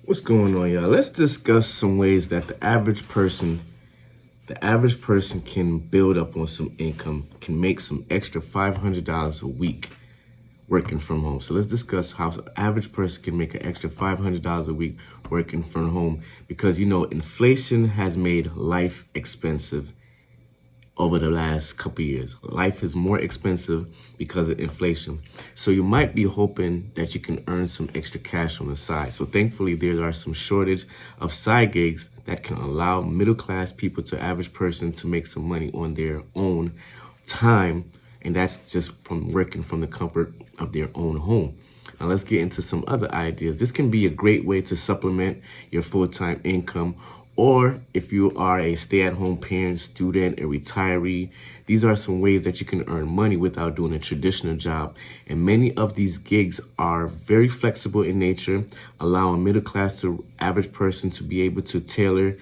What's going on, y'all? Let's discuss some ways that the average person can build up on some income, can make some extra $500 a week working from home. So let's discuss how the average person can make an extra $500 a week working from home, because inflation has made life expensive over the last couple of years. Life is more expensive because of inflation. So you might be hoping that you can earn some extra cash on the side. So thankfully, there are some shortage of side gigs that can allow middle-class people to average person to make some money on their own time. And that's just from working from the comfort of their own home. Now let's get into some other ideas. This can be a great way to supplement your full-time income, or if you are a stay-at-home parent, student, a retiree. These are some ways that you can earn money without doing a traditional job. And many of these gigs are very flexible in nature, allowing middle class to average person to be able to tailor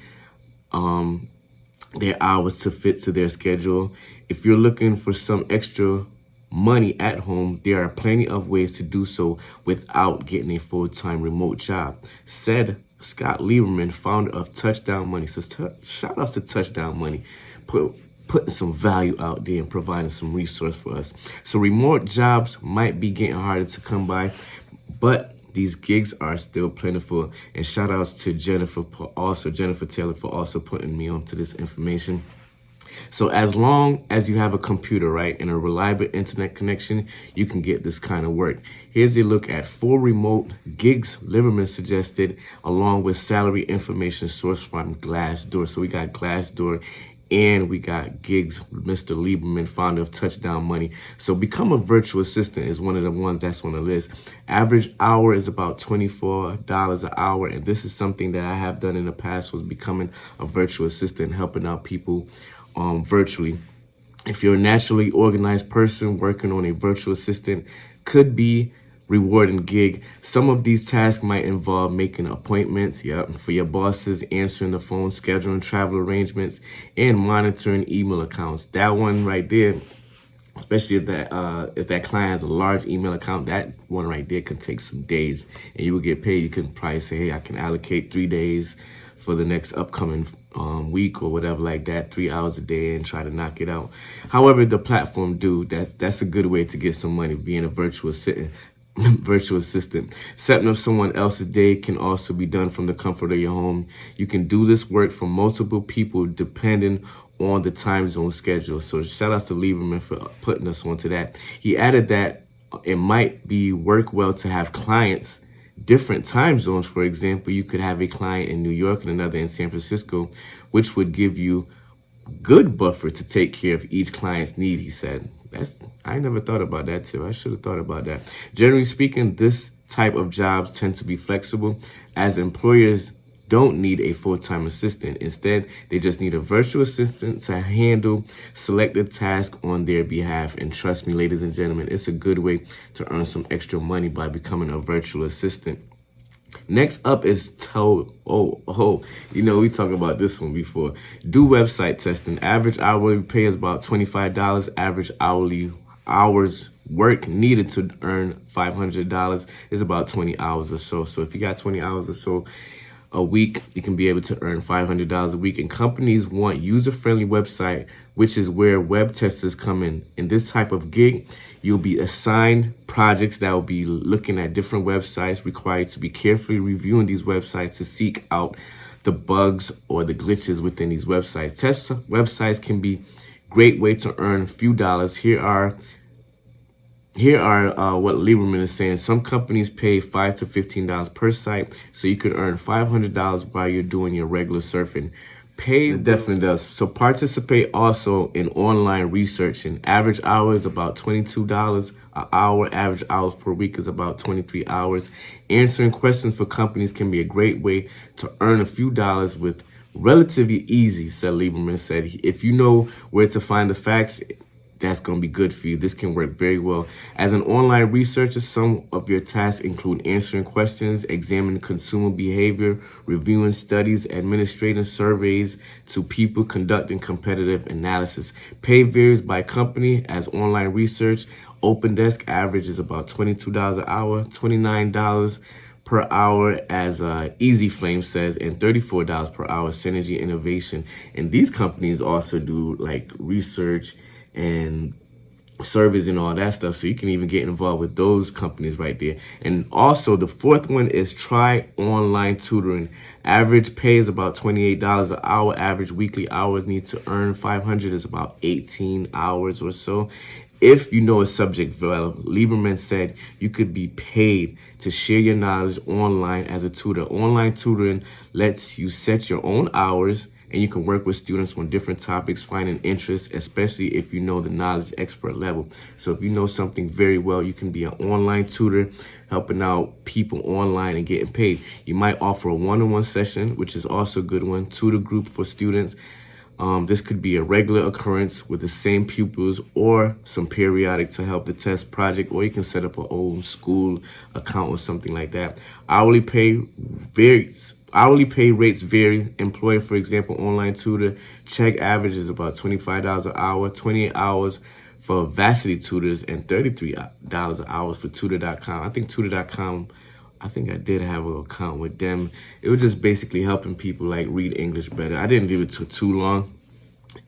their hours to fit to their schedule. If you're looking for some extra money at home, there are plenty of ways to do so without getting a full-time remote job, said Scott Lieberman, founder of Touchdown Money. So shout outs to Touchdown Money, putting some value out there and providing some resource for us. So remote jobs might be getting harder to come by, but these gigs are still plentiful. And shout outs to Jennifer Taylor for also putting me onto this information. So as long as you have a computer, right, and a reliable internet connection, you can get this kind of work. Here's a look at 4 remote gigs Lieberman suggested, along with salary information sourced from Glassdoor. So we got Glassdoor and we got gigs, Mr. Lieberman, founder of Touchdown Money. So become a virtual assistant is one of the ones that's on the list. Average hour is about $24 an hour. And this is something that I have done in the past, was becoming a virtual assistant, helping out people virtually. If you're a naturally organized person, working on a virtual assistant could be rewarding gig. Some of these tasks might involve making appointments, for your bosses, answering the phone, scheduling travel arrangements, and monitoring email accounts. That one right there, especially if that client has a large email account, that one right there can take some days, and you will get paid. You can probably say, hey, I can allocate 3 days for the next upcoming week or whatever like that, 3 hours a day, and try to knock it out. However, the platform that's a good way to get some money, being a virtual assistant. Setting up someone else's day can also be done from the comfort of your home. You can do this work for multiple people depending on the time zone schedule. So shout out to Lieberman for putting us onto that. He added that it might be work well to have clients different time zones. For example, you could have a client in New York and another in San Francisco, which would give you good buffer to take care of each client's need, he said. I never thought about that too. I should have thought about that. Generally speaking, this type of jobs tend to be flexible, as employers don't need a full-time assistant. Instead, they just need a virtual assistant to handle selected tasks on their behalf. And trust me, ladies and gentlemen, it's a good way to earn some extra money by becoming a virtual assistant. Next up is we talked about this one before. Do website testing. Average hourly pay is about $25. Average hourly hours work needed to earn $500 is about 20 hours or so. So if you got 20 hours or so a week, you can be able to earn $500 a week. And companies want user-friendly website, which is where web testers come in. In this type of gig, you'll be assigned projects that will be looking at different websites, required to be carefully reviewing these websites to seek out the bugs or the glitches within these websites. Test websites can be a great way to earn a few dollars. Here are what Lieberman is saying. Some companies pay $5 to $15 per site, so you could earn $500 while you're doing your regular surfing. Pay definitely does. So participate also in online research. And average hour is about $22 an hour. Average hours per week is about 23 hours. Answering questions for companies can be a great way to earn a few dollars with relatively easy, said Lieberman. Said if you know where to find the facts, that's going to be good for you. This can work very well. As an online researcher, some of your tasks include answering questions, examining consumer behavior, reviewing studies, administrating surveys to people, conducting competitive analysis. Pay varies by company. As online research, Open Desk average is about $22 an hour, $29 per hour, as Easy Flame says, and $34 per hour, Synergy Innovation. And these companies also do like research and surveys and all that stuff, so you can even get involved with those companies right there. And also the fourth one is Try Online Tutoring. Average pay is about $28 an hour. Average weekly hours need to earn 500 is about 18 hours or so. If you know a subject well, Lieberman said you could be paid to share your knowledge online as a tutor. Online tutoring lets you set your own hours, and you can work with students on different topics, finding interest, especially if you know the knowledge expert level. So if you know something very well, you can be an online tutor, helping out people online and getting paid. You might offer a one-on-one session, which is also a good one, tutor group for students. This could be a regular occurrence with the same pupils, or some periodic to help the test project, or you can set up an old school account or something like that. Hourly pay rates vary. Employer, for example, online tutor, check average is about $25 an hour, 28 hours for Varsity tutors, and $33 an hour for tutor.com. I think tutor.com, I think I did have an account with them. It was just basically helping people like read English better. I didn't do it too long.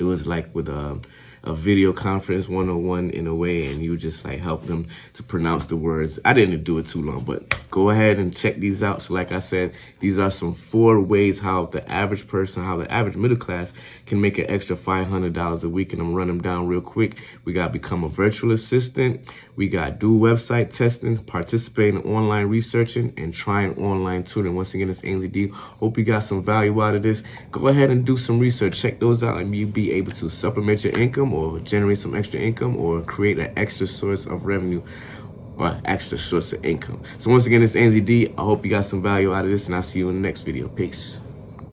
It was like with a video conference 101 in a way, and you just like help them to pronounce the words. I didn't do it too long, but go ahead and check these out. So like I said, these are some 4 ways how the average person, how the average middle class can make an extra $500 a week. And I'm running them down real quick. We got become a virtual assistant. We got do website testing, participate in online researching, and trying online tutoring. Once again, it's AnsleyD. Hope you got some value out of this. Go ahead and do some research. Check those out, and you'll be able to supplement your income, or generate some extra income, or create an extra source of revenue, or extra source of income. So once again, it's AnsleyD. I hope you got some value out of this, and I'll see you in the next video. Peace.